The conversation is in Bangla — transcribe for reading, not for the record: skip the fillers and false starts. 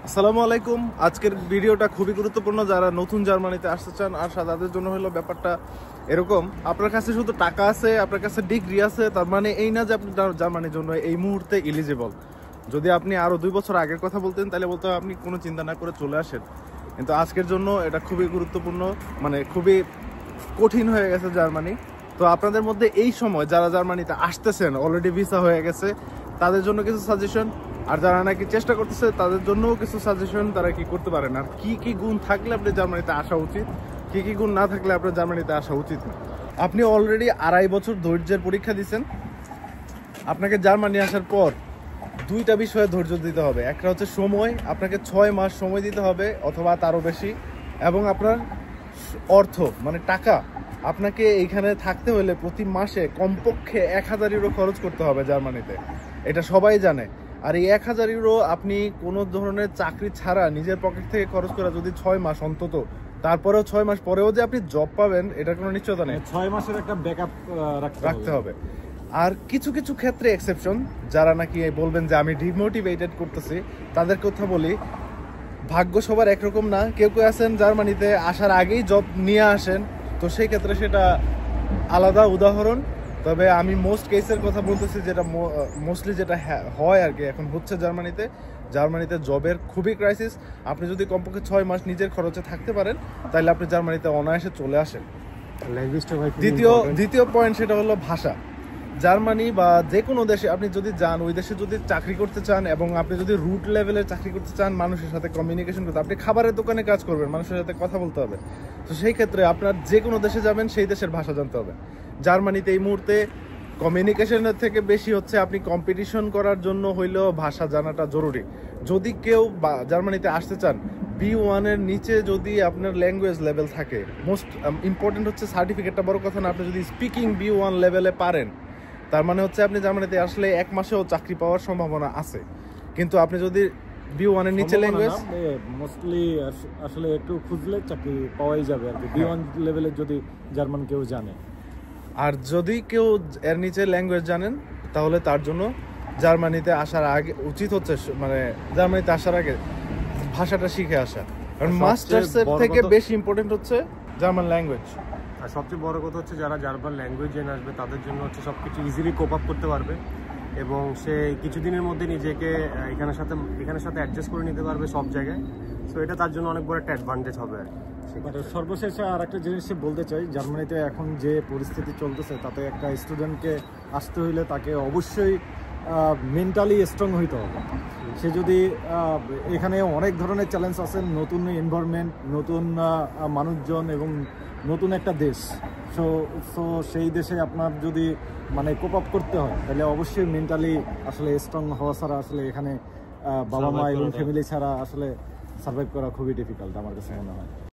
আসসালামু আলাইকুম। আজকের ভিডিওটা খুবই গুরুত্বপূর্ণ যারা নতুন জার্মানিতে আসতে চান। আর তাদের জন্য হলো ব্যাপারটা এরকম, আপনার কাছে শুধু টাকা আছে, আপনার কাছে ডিগ্রি আছে, তার মানে এই না যে আপনি জার্মানির জন্য এই মুহূর্তে এলিজিবল। যদি আপনি আরও 2 বছর আগের কথা বলতেন তাহলে বলতে আপনি কোনো চিন্তা না করে চলে আসেন, কিন্তু আজকের জন্য এটা খুবই গুরুত্বপূর্ণ, মানে খুবই কঠিন হয়ে গেছে জার্মানি। তো আপনাদের মধ্যে এই সময় যারা জার্মানিতে আসতেছেন, অলরেডি ভিসা হয়ে গেছে, তাদের জন্য কিছু সাজেশন, আর যারা নাকি চেষ্টা করতেছে তাদের জন্যও কিছু সাজেশন, তারা কি করতে পারেন আর কি কি গুণ থাকলে আপনি জার্মানিতে আসা উচিত, কি কি গুণ না থাকলে আপনার জার্মানিতে আসা উচিত না। আপনি অলরেডি 2.5 বছর ধৈর্যের পরীক্ষা দিচ্ছেন। আপনাকে জার্মানি আসার পর 2টা বিষয়ে ধৈর্য দিতে হবে। একটা হচ্ছে সময়, আপনাকে 6 মাস সময় দিতে হবে অথবা তারও বেশি, এবং আপনার অর্থ মানে টাকা, আপনাকে এইখানে থাকতে হলে প্রতি মাসে কমপক্ষে 1000 ইউরো খরচ করতে হবে জার্মানিতে, এটা সবাই জানে। আর এই 1000 ইউরো আপনি কোনো ধরনের চাকরি ছাড়া নিজের পকেট থেকে খরচ করা যদি 6 মাস অন্তত, তারপরেও 6 মাস পরেও যে আপনি জব পাবেন এটার কোনো নিশ্চয়তা নেই। 6 মাসের একটা ব্যাকআপ রাখতে হবে। আর কিছু কিছু ক্ষেত্রে এক্সেপশন, যারা নাকি বলবেন যে আমি ডিমোটিভেটেড করতেছি, তাদের কথা বলি, ভাগ্য সবার একরকম না। কেউ কেউ আছেন জার্মানিতে আসার আগেই জব নিয়ে আসেন, তো সেই ক্ষেত্রে সেটা আলাদা উদাহরণ। তবে আমি মোস্ট কেসের কথা বলতেছি, যেটা মোস্টলি যেটা হয় আর কি এখন হচ্ছে জার্মানিতে জবের খুবই ক্রাইসিস। আপনি যদি কমপক্ষে 6 মাস নিজের খরচে থাকতে পারেন তাহলে আপনি জার্মানিতে অনায়াসে চলে আসেন। দ্বিতীয় পয়েন্ট সেটা হলো ভাষা। জার্মানি বা যে কোনো দেশে আপনি যদি যান, ওই দেশে যদি চাকরি করতে চান এবং আপনি যদি রুট লেভেলের চাকরি করতে চান, মানুষের সাথে কমিউনিকেশন করতে, আপনি খাবারের দোকানে কাজ করবেন, মানুষের সাথে কথা বলতে হবে, তো সেই ক্ষেত্রে আপনার যে কোনো দেশে যাবেন সেই দেশের ভাষা জানতে হবে। জার্মানিতে এই মুহূর্তে কমিউনিকেশনের থেকে বেশি হচ্ছে আপনি কম্পিটিশন করার জন্য হইলেও ভাষা জানাটা জরুরি। যদি কেউ জার্মানিতে আসতে চান, B1 এর নিচে যদি আপনার ল্যাঙ্গুয়েজ লেভেল থাকে, মোস্ট ইম্পর্টেন্ট হচ্ছে সার্টিফিকেটটা বড় কথা না, আপনি যদি স্পিকিং B1 লেভেলে পারেন, তার মানে হচ্ছে আপনি জার্মানিতে আসলে 1 মাসেও চাকরি পাওয়ার সম্ভাবনা আছে। কিন্তু আপনি যদি B1 এর নিচে ল্যাঙ্গুয়েজ, মোস্টলি আসলে একটু খুঁজলে চাকরি পাওয়াই যাবে আর কি, B1 লেভেলের যদি জার্মান কেউ জানে। আর যদি কেউ এর নিচে ল্যাঙ্গুয়েজ জানেন তাহলে তার জন্য জার্মানিতে আসার আগে উচিত হচ্ছে, মানে জার্মানিতে আসার আগে ভাষাটা শিখে আসা, কারণ মাস্টার্সের থেকে বেশি ইম্পর্টেন্ট হচ্ছে জার্মান ল্যাঙ্গুয়েজ। আর সবচেয়ে বড় কথা হচ্ছে যারা জার্মান ল্যাঙ্গুয়েজ জেনে আসবে তাদের জন্য হচ্ছে সব কিছু ইজিলি কোপ আপ করতে পারবে, এবং সে কিছুদিনের মধ্যে নিজেকে এখানের সাথে অ্যাডজাস্ট করে নিতে পারবে সব জায়গায়। সো এটা তার জন্য অনেক বড় একটা অ্যাডভান্টেজ হবে আর কি। সর্বশেষে আর একটা জিনিস বলতে চাই, জার্মানিতে এখন যে পরিস্থিতি চলতেছে তাতে একটা স্টুডেন্টকে আসতে হইলে তাকে অবশ্যই মেন্টালি স্ট্রং হইতে হবে। সে যদি এখানে অনেক ধরনের চ্যালেঞ্জ আছে, নতুন এনভায়রনমেন্ট, নতুন মানুষজন এবং নতুন একটা দেশ। সো সেই দেশে আপনার যদি মানে কোপ আপ করতে হয় তাহলে অবশ্যই মেন্টালি আসলে স্ট্রং হওয়া ছাড়া আসলে এখানে বাবা মা এবং ফ্যামিলি ছাড়া আসলে সার্ভাইভ করা খুবই ডিফিকাল্ট আমার কাছে মনে হয়।